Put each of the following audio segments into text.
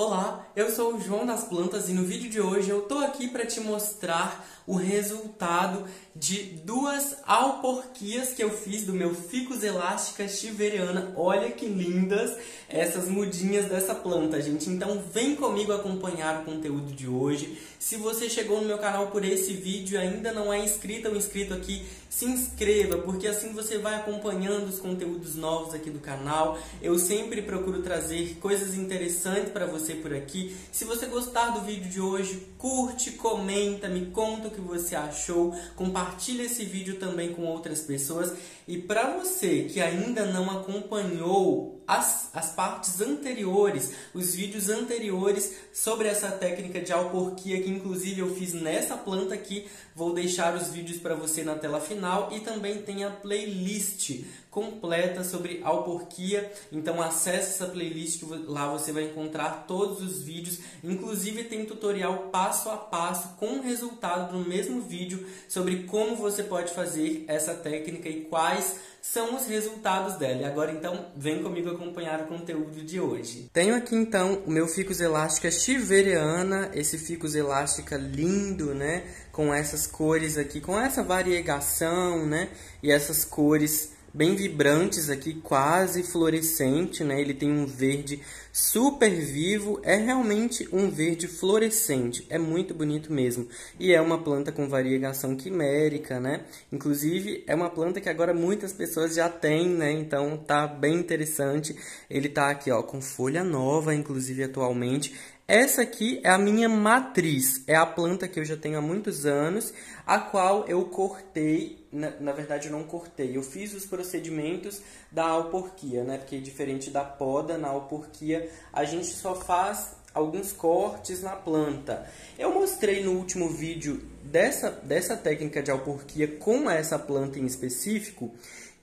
Olá, eu sou o João das Plantas e no vídeo de hoje eu tô aqui para te mostrar o resultado de duas alporquias que eu fiz do meu Ficus elástica chiveriana. Olha que lindas essas mudinhas dessa planta, gente. Então vem comigo acompanhar o conteúdo de hoje. Se você chegou no meu canal por esse vídeo e ainda não é inscrita ou inscrito aqui, se inscreva, porque assim você vai acompanhando os conteúdos novos aqui do canal. Eu sempre procuro trazer coisas interessantes para você por aqui. Se você gostar do vídeo de hoje, curte, comenta, me conta o que você achou, compartilha esse vídeo também com outras pessoas. E para você que ainda não acompanhou as partes anteriores, os vídeos anteriores sobre essa técnica de alporquia, que inclusive eu fiz nessa planta aqui, vou deixar os vídeos para você na tela final, e também tem a playlist completa sobre alporquia. Então acesse essa playlist, lá você vai encontrar todos os vídeos, inclusive tem tutorial passo a passo com resultado no mesmo vídeo sobre como você pode fazer essa técnica e quais são os resultados dela. E agora então vem comigo acompanhar o conteúdo de hoje. Tenho aqui então o meu Ficus elástica chiveriana, esse Ficus elástica lindo, né, com essas cores aqui, com essa variegação, né, e essas cores bem vibrantes aqui, quase fluorescente, né? Ele tem um verde super vivo, é realmente um verde fluorescente, é muito bonito mesmo. E é uma planta com variegação quimérica, né? Inclusive, é uma planta que agora muitas pessoas já têm, né? Então, tá bem interessante. Ele tá aqui, ó, com folha nova, inclusive, atualmente. Essa aqui é a minha matriz, é a planta que eu já tenho há muitos anos, a qual eu cortei, na verdade eu não cortei, eu fiz os procedimentos da alporquia, né? Porque diferente da poda, na alporquia a gente só faz alguns cortes na planta. Eu mostrei no último vídeo dessa técnica de alporquia com essa planta em específico,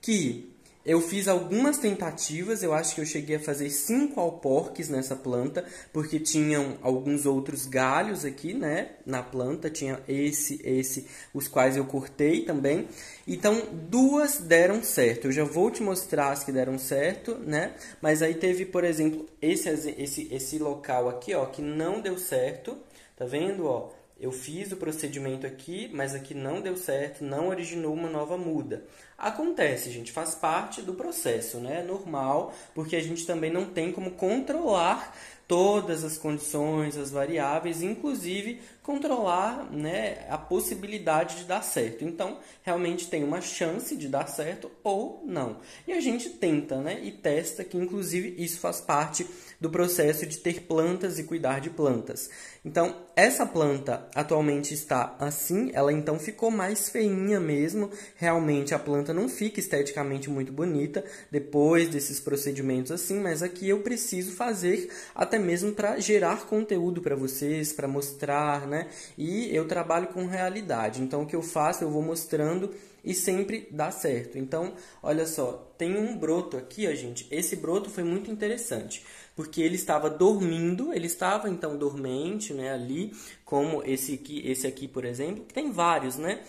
que eu fiz algumas tentativas, eu acho que eu cheguei a fazer 5 alporques nessa planta, porque tinham alguns outros galhos aqui, né, na planta, tinha esse, os quais eu cortei também. Então, 2 deram certo, eu já vou te mostrar as que deram certo, né, mas aí teve, por exemplo, esse local aqui, ó, que não deu certo, tá vendo, ó? Eu fiz o procedimento aqui, mas aqui não deu certo, não originou uma nova muda. Acontece, gente, faz parte do processo, né? É normal, porque a gente também não tem como controlar todas as condições, as variáveis, inclusive controlar, né, a possibilidade de dar certo. Então, realmente tem uma chance de dar certo ou não. E a gente tenta, né, e testa, que inclusive isso faz parte do processo de ter plantas e cuidar de plantas. Então, essa planta atualmente está assim, ela então ficou mais feinha mesmo. Realmente a planta não fica esteticamente muito bonita depois desses procedimentos assim, mas aqui eu preciso fazer até mesmo para gerar conteúdo para vocês, para mostrar, né? E eu trabalho com realidade. Então, o que eu faço, eu vou mostrando e sempre dá certo. Então, olha só, tem um broto aqui, ó, gente. Esse broto foi muito interessante, porque ele estava dormindo, ele estava então dormente, né, ali, como esse aqui, por exemplo, que tem vários, né,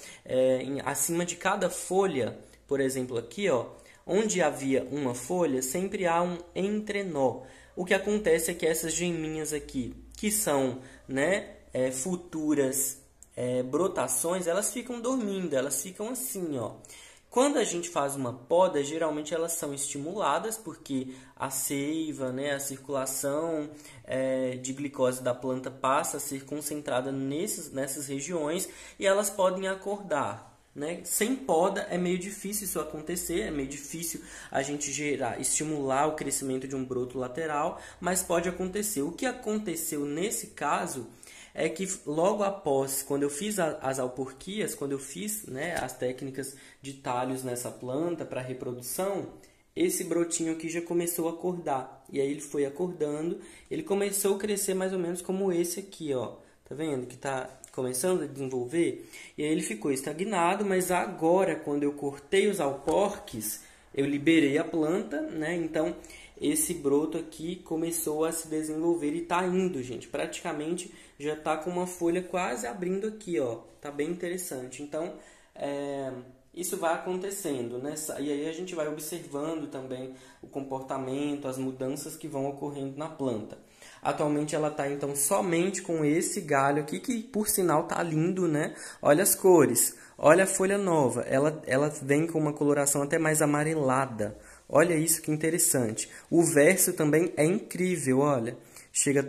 acima de cada folha, por exemplo, aqui, ó, onde havia uma folha, sempre há um entrenó. O que acontece é que essas geminhas aqui, que são, né, futuras brotações, elas ficam dormindo, elas ficam assim, ó. Quando a gente faz uma poda, geralmente elas são estimuladas, porque a seiva, né, a circulação de glicose da planta passa a ser concentrada nessas regiões, e elas podem acordar. Né? Sem poda é meio difícil isso acontecer, é meio difícil a gente estimular o crescimento de um broto lateral, mas pode acontecer. O que aconteceu nesse caso é que logo após, quando eu fiz as alporquias, quando eu fiz, né, as técnicas de talhos nessa planta para reprodução, esse brotinho aqui já começou a acordar. E aí ele foi acordando, ele começou a crescer mais ou menos como esse aqui, ó. Tá vendo? Que tá começando a desenvolver. E aí ele ficou estagnado, mas agora, quando eu cortei os alporques, eu liberei a planta, né? Então, esse broto aqui começou a se desenvolver e tá indo, gente. Praticamente já tá com uma folha quase abrindo aqui, ó. Tá bem interessante. Então, isso vai acontecendo, né? E aí a gente vai observando também o comportamento, as mudanças que vão ocorrendo na planta. Atualmente ela tá então somente com esse galho aqui, que por sinal tá lindo, né? Olha as cores, olha a folha nova, ela vem com uma coloração até mais amarelada. Olha isso que interessante. O verso também é incrível, olha. Chega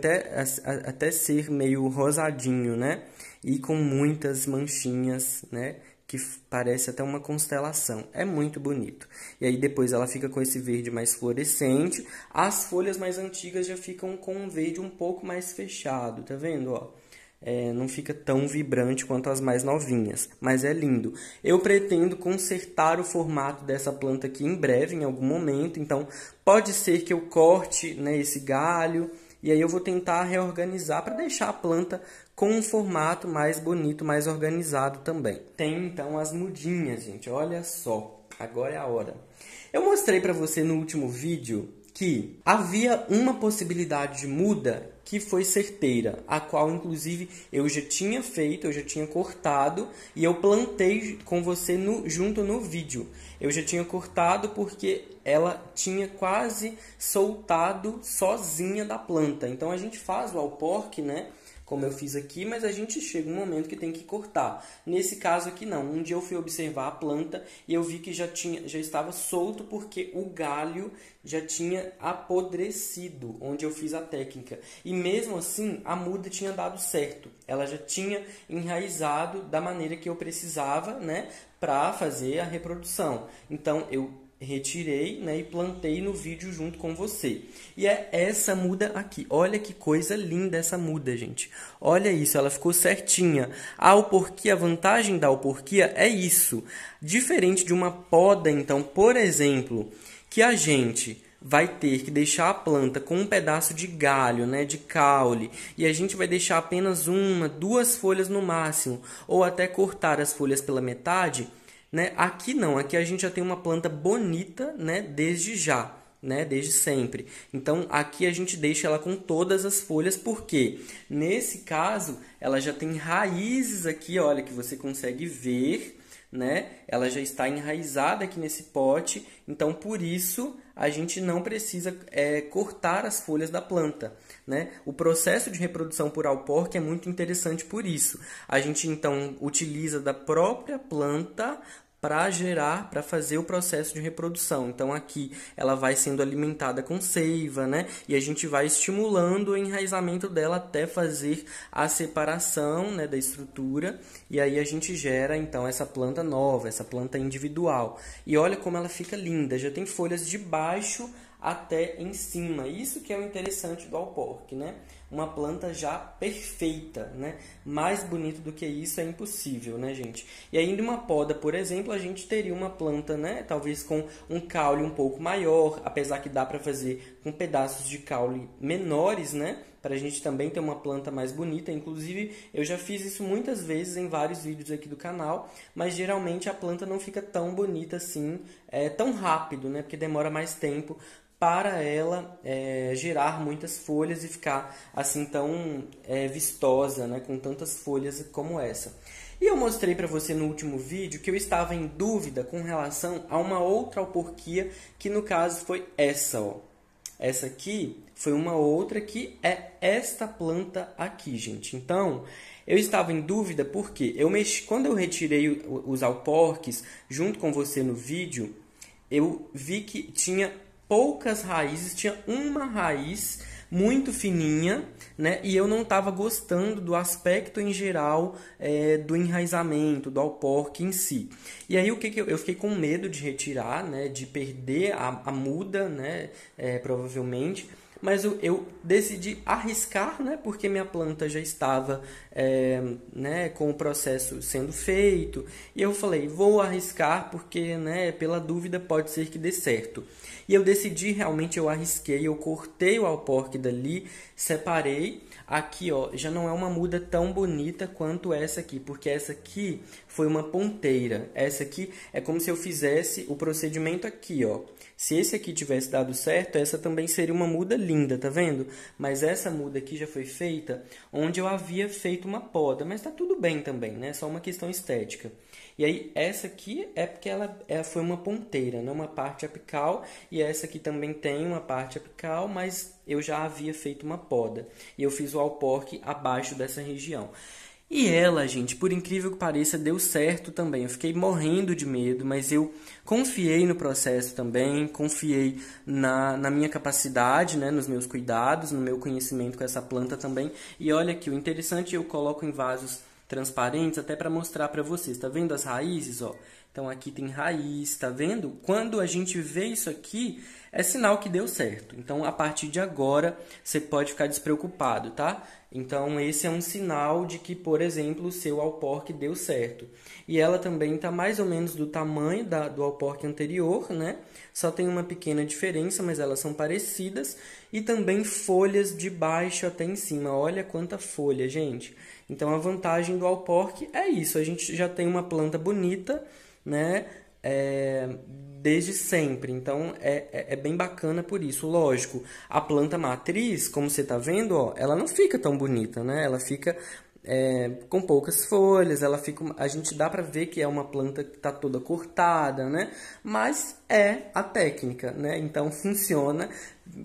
até ser meio rosadinho, né? E com muitas manchinhas, né? Que parece até uma constelação. É muito bonito. E aí depois ela fica com esse verde mais fluorescente. As folhas mais antigas já ficam com um verde um pouco mais fechado, tá vendo, ó? Não fica tão vibrante quanto as mais novinhas, mas é lindo. Eu pretendo consertar o formato dessa planta aqui em breve, em algum momento. Então pode ser que eu corte, né, esse galho, e aí eu vou tentar reorganizar para deixar a planta com um formato mais bonito, mais organizado também. Tem então as mudinhas, gente. Olha só, agora é a hora. Eu mostrei para você no último vídeo que havia uma possibilidade de muda que foi certeira, a qual inclusive eu já tinha feito, eu já tinha cortado e eu plantei com você junto no vídeo. Eu já tinha cortado porque ela tinha quase soltado sozinha da planta. Então a gente faz o alporque, né? Como eu fiz aqui, mas a gente chega um momento que tem que cortar. Nesse caso aqui não. Um dia eu fui observar a planta e eu vi que já estava solto porque o galho já tinha apodrecido onde eu fiz a técnica. E mesmo assim, a muda tinha dado certo. Ela já tinha enraizado da maneira que eu precisava, né, para fazer a reprodução. Então eu retirei, né, e plantei no vídeo junto com você. E é essa muda aqui. Olha que coisa linda essa muda, gente. Olha isso, ela ficou certinha. A alporquia, a vantagem da alporquia é isso. Diferente de uma poda, então, por exemplo, que a gente vai ter que deixar a planta com um pedaço de galho, né, de caule, e a gente vai deixar apenas uma, duas folhas no máximo, ou até cortar as folhas pela metade, né? Aqui não, aqui a gente já tem uma planta bonita, né, desde já, né, desde sempre. Então aqui a gente deixa ela com todas as folhas, porque nesse caso ela já tem raízes aqui, olha, que você consegue ver, né? Ela já está enraizada aqui nesse pote, então por isso a gente não precisa cortar as folhas da planta, né? O processo de reprodução por alporque é muito interessante por isso. A gente então utiliza da própria planta para fazer o processo de reprodução. Então aqui ela vai sendo alimentada com seiva, né? E a gente vai estimulando o enraizamento dela até fazer a separação, né, da estrutura, e aí a gente gera então essa planta nova, essa planta individual. E olha como ela fica linda, já tem folhas de baixo até em cima. Isso que é o interessante do alporque, né? Uma planta já perfeita, né? Mais bonito do que isso é impossível, né, gente? E ainda uma poda, por exemplo, a gente teria uma planta, né, talvez com um caule um pouco maior, apesar que dá para fazer com pedaços de caule menores, né? Para a gente também ter uma planta mais bonita. Inclusive, eu já fiz isso muitas vezes em vários vídeos aqui do canal, mas geralmente a planta não fica tão bonita assim, tão rápido, né? Porque demora mais tempo para ela gerar muitas folhas e ficar assim tão vistosa, né, com tantas folhas como essa. E eu mostrei para você no último vídeo que eu estava em dúvida com relação a uma outra alporquia, que no caso foi essa, ó. Essa aqui foi uma outra que é esta planta aqui, gente. Então, eu estava em dúvida porque quando eu retirei os alporques junto com você no vídeo, eu vi que tinha poucas raízes, tinha uma raiz muito fininha, né? E eu não estava gostando do aspecto em geral do enraizamento, do alporque em si. E aí o que eu fiquei com medo de retirar, né? De perder a muda, né? Provavelmente. Mas eu decidi arriscar, né? Porque minha planta já estava né, com o processo sendo feito. E eu falei, vou arriscar porque, né, pela dúvida pode ser que dê certo. E eu decidi, realmente eu arrisquei, eu cortei o alporque dali, separei. Aqui, ó, já não é uma muda tão bonita quanto essa aqui, porque essa aqui foi uma ponteira. Essa aqui é como se eu fizesse o procedimento aqui, ó. Se esse aqui tivesse dado certo, essa também seria uma muda linda, tá vendo? Mas essa muda aqui já foi feita onde eu havia feito uma poda, mas tá tudo bem também, né? Só uma questão estética. E aí, essa aqui é porque ela foi uma ponteira, né? Uma parte apical, e e essa aqui também tem uma parte apical, mas eu já havia feito uma poda. E eu fiz o alporque abaixo dessa região. E ela, gente, por incrível que pareça, deu certo também. Eu fiquei morrendo de medo, mas eu confiei no processo também, confiei na minha capacidade, né, nos meus cuidados, no meu conhecimento com essa planta também. E olha aqui, o interessante, eu coloco em vasos transparentes até para mostrar para vocês. Tá vendo as raízes, ó? Então aqui tem raiz, tá vendo? Quando a gente vê isso aqui, é sinal que deu certo. Então a partir de agora você pode ficar despreocupado, tá? Então esse é um sinal de que, por exemplo, o seu alporque deu certo. E ela também está mais ou menos do tamanho do alporque anterior, né? Só tem uma pequena diferença, mas elas são parecidas. E também folhas de baixo até em cima. Olha quanta folha, gente. Então a vantagem do alporque é isso. A gente já tem uma planta bonita, né? Desde sempre, então é bem bacana por isso. Lógico, a planta matriz, como você está vendo, ó, ela não fica tão bonita, né? Ela fica com poucas folhas, a gente dá para ver que é uma planta que está toda cortada, né? Mas é a técnica, né? Então funciona.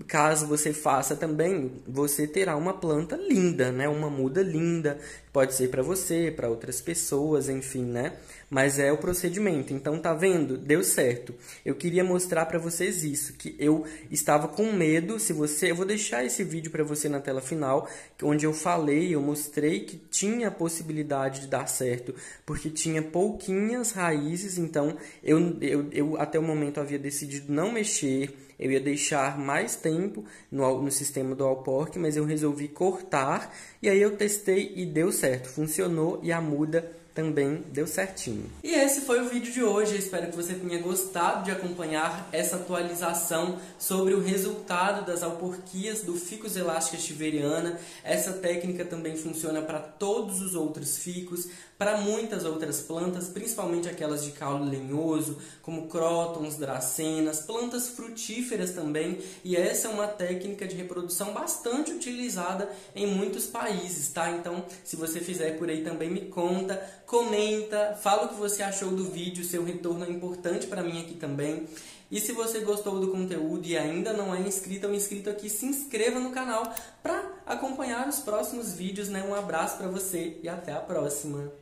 Caso você faça também, você terá uma planta linda, né? Uma muda linda, pode ser para você, para outras pessoas, enfim, né? Mas é o procedimento. Então, tá vendo? Deu certo. Eu queria mostrar para vocês isso, que eu estava com medo. Eu vou deixar esse vídeo para você na tela final, onde eu mostrei que tinha a possibilidade de dar certo, porque tinha pouquinhas raízes. Então, eu até o momento havia decidido não mexer. Eu ia deixar mais tempo no sistema do alporque, mas eu resolvi cortar. E aí eu testei e deu certo. Funcionou e a muda também deu certinho. E esse foi o vídeo de hoje. Eu espero que você tenha gostado de acompanhar essa atualização sobre o resultado das alporquias do Ficus elástica chiveriana. Essa técnica também funciona para todos os outros ficus, para muitas outras plantas, principalmente aquelas de caule lenhoso, como crótons, dracenas, plantas frutíferas também. E essa é uma técnica de reprodução bastante utilizada em muitos países, tá? Então, se você fizer por aí também, me conta, comenta, fala o que você achou do vídeo, seu retorno é importante para mim aqui também. E se você gostou do conteúdo e ainda não é inscrito ou inscrito aqui, se inscreva no canal para acompanhar os próximos vídeos, né? Um abraço para você e até a próxima!